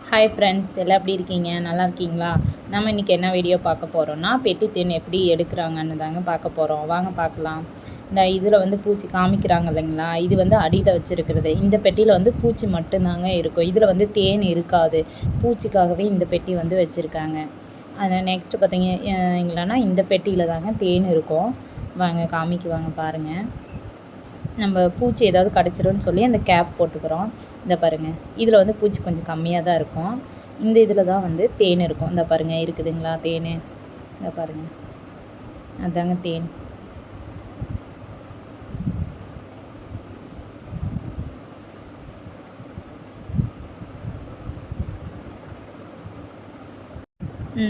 Hi friends, எல்லாம் எப்படி இருக்கீங்க? நல்லா இருக்கீங்களா? நம்ம இன்றைக்கி என்ன வீடியோ பார்க்க போகிறோன்னா, பெட்டி தேன் எப்படி எடுக்கிறாங்கன்னு தாங்க பார்க்க போகிறோம். வாங்க பார்க்கலாம். இந்த இதில் வந்து பூச்சி காமிக்கிறாங்க இல்லைங்களா, இது வந்து அடியில் வச்சுருக்கிறது. இந்த பெட்டியில் வந்து பூச்சி மட்டும்தாங்க இருக்கும். இதில் வந்து தேன் இருக்காது. பூச்சிக்காகவே இந்த பெட்டி வந்து வச்சுருக்காங்க. அதில் நெக்ஸ்ட்டு பார்த்தீங்கன்னா இந்த பெட்டியில் தாங்க தேன் இருக்கும். வாங்க காமிக்குவாங்க பாருங்கள். நம்ம பூச்சி ஏதாவது கடிச்சிடும்னு சொல்லி அந்த கேப் போட்டுக்கிறோம். இந்த பாருங்கள், இதில் வந்து பூச்சி கொஞ்சம் கம்மியாக தான் இருக்கும். இந்த இதில் தான் வந்து தேன் இருக்கும். இந்த பாருங்கள், இருக்குதுங்களா தேன்? இந்த பாருங்கள், அதாங்க தேன்.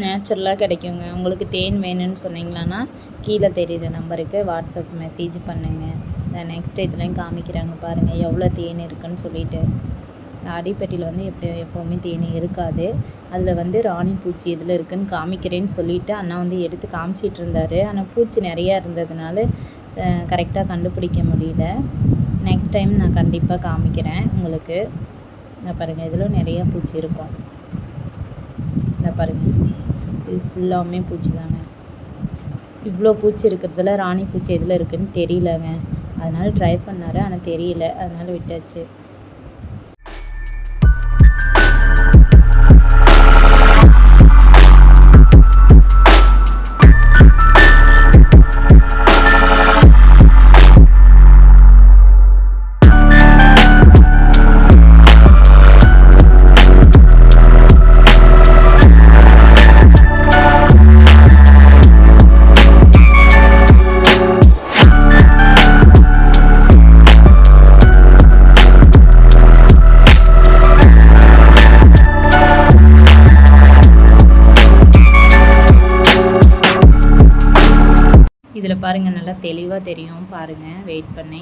நேச்சுரலாக கிடைக்குங்க. உங்களுக்கு தேன் வேணும்னு சொன்னீங்களான்னா கீழே தெரியுற நம்பருக்கு வாட்ஸ்அப் மெசேஜ் பண்ணுங்கள். நெக்ஸ்ட் இதுலேயும் காமிக்கிறாங்க பாருங்கள் எவ்வளோ தேன் இருக்குதுன்னு சொல்லிட்டு. அடிப்பெட்டியில் வந்து எப்போவுமே தேன் இருக்காது. அதில் வந்து ராணி பூச்சி இதில் இருக்குதுன்னு காமிக்கிறேன்னு சொல்லிவிட்டு அண்ணா வந்து எடுத்து காமிச்சிட்டு இருந்தார். ஆனால் பூச்சி நிறையா இருந்ததுனால கரெக்டாக கண்டுபிடிக்க முடியல. நெக்ஸ்ட் டைம் நான் கண்டிப்பாக காமிக்கிறேன் உங்களுக்கு. பாருங்கள், இதில் நிறையா பூச்சி இருக்கும். இந்த பாருங்கள், இது ஃபுல்லாமே பூச்சி தாங்க. இவ்வளோ பூச்சி இருக்கிறதுல ராணி பூச்சி எதில் இருக்குதுன்னு தெரியலங்க. அதனால் ட்ரை பண்ணார், ஆனால் தெரியல, அதனால் விட்டாச்சு. இதில் பாருங்கள், நல்லா தெளிவாக தெரியும் பாருங்கள். வெயிட் பண்ணி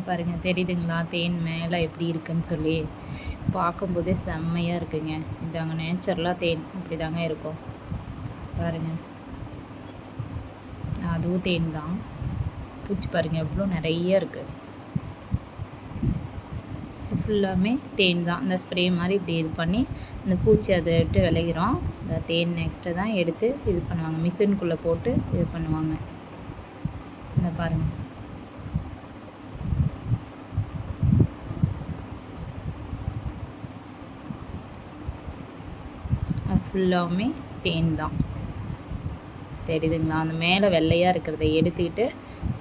பாருங்கள், தெரியுதுங்களா தேன் மேலே எப்படி இருக்குன்னு சொல்லி? பார்க்கும்போதே செம்மையாக இருக்குங்க. இதாங்க நேச்சுரலாக தேன் இப்படி தாங்க இருக்கும் பாருங்கள். அதுவும் தேன் தான். பூச்சி பாருங்கள் எவ்வளோ நிறைய இருக்குது. ஃபுல்லாமே தேன் தான். இந்த ஸ்ப்ரே மாதிரி இப்படி இது பண்ணி இந்த பூச்சி அதை விட்டு விளையிறோம். இந்த தேன் நெக்ஸ்ட்டு தான் எடுத்து இது பண்ணுவாங்க, மிஷினுக்குள்ளே போட்டு இது பண்ணுவாங்க. இந்த பாருங்கள், அது ஃபுல்லாமே தேன் தான். தெரியுதுங்களா? அந்த மேலே வெள்ளையாக இருக்கிறத எடுத்துக்கிட்டு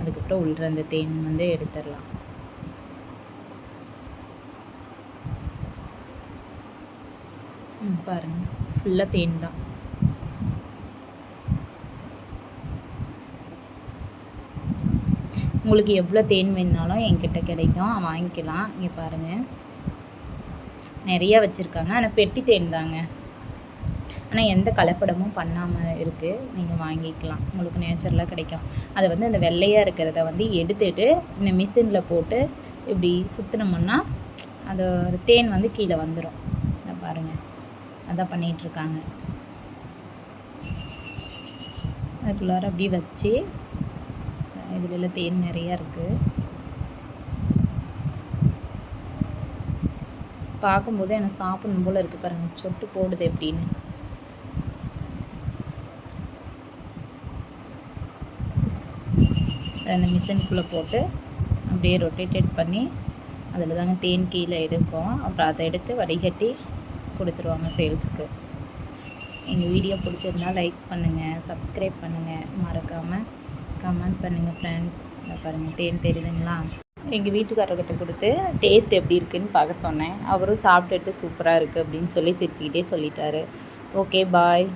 அதுக்கப்புறம் உள்ள அந்த தேன் வந்து எடுத்துடலாம். பாருங்கள், ஃபுல்லாக தேன் தான். உங்களுக்கு எவ்வளோ தேன் வேணுனாலும் என்கிட்ட கிடைக்கும், வாங்கிக்கலாம். இங்கே பாருங்கள், நிறையா வச்சுருக்காங்க. ஆனால் பெட்டி தேன் தாங்க. ஆனால் எந்த கலப்படமும் பண்ணாமல் இருக்குது. நீங்கள் வாங்கிக்கலாம், உங்களுக்கு நேச்சுரலாக கிடைக்கும். அதை வந்து அந்த வெள்ளையாக இருக்கிறத வந்து எடுத்துகிட்டு இந்த மிஷினில் போட்டு இப்படி சுற்றினோம்னா அது தேன் வந்து கீழே வந்துடும். பாருங்கள், அதான் பண்ணிகிட்ருக்காங்க. அதுக்குள்ளார அப்படியே வச்சு இதில் தேன் நிறையா இருக்குது. பார்க்கும்போது எனக்கு சாப்பிடணும் போல் இருக்குது பாருங்கள், சொட்டு போடுது எப்படின்னு. அந்த மிஷினுக்குள்ளே போட்டு அப்படியே ரொட்டேட் பண்ணி அதில் தாங்க தேன் கீழே இருக்கும். அப்புறம் அதை எடுத்து வடிகட்டி கொடுத்துருவாங்க சேல்ஸுக்கு. எங்கள் வீடியோ பிடிச்சிருந்தா லைக் பண்ணுங்கள், சப்ஸ்கிரைப் பண்ணுங்கள், மறக்காமல் கமெண்ட் பண்ணுங்கள் ஃப்ரெண்ட்ஸ். இதை பாருங்கள், தேன் தெரியுதுங்களா? எங்கள் வீட்டுக்காரர்கிட்ட கொடுத்து டேஸ்ட் எப்படி இருக்குதுன்னு பார்க்க சொன்னேன். அவரும் சாப்பிட்டுட்டு சூப்பராக இருக்குது அப்படின்னு சொல்லி சிரிச்சுக்கிட்டே சொல்லிட்டாரு. ஓகே, பாய்.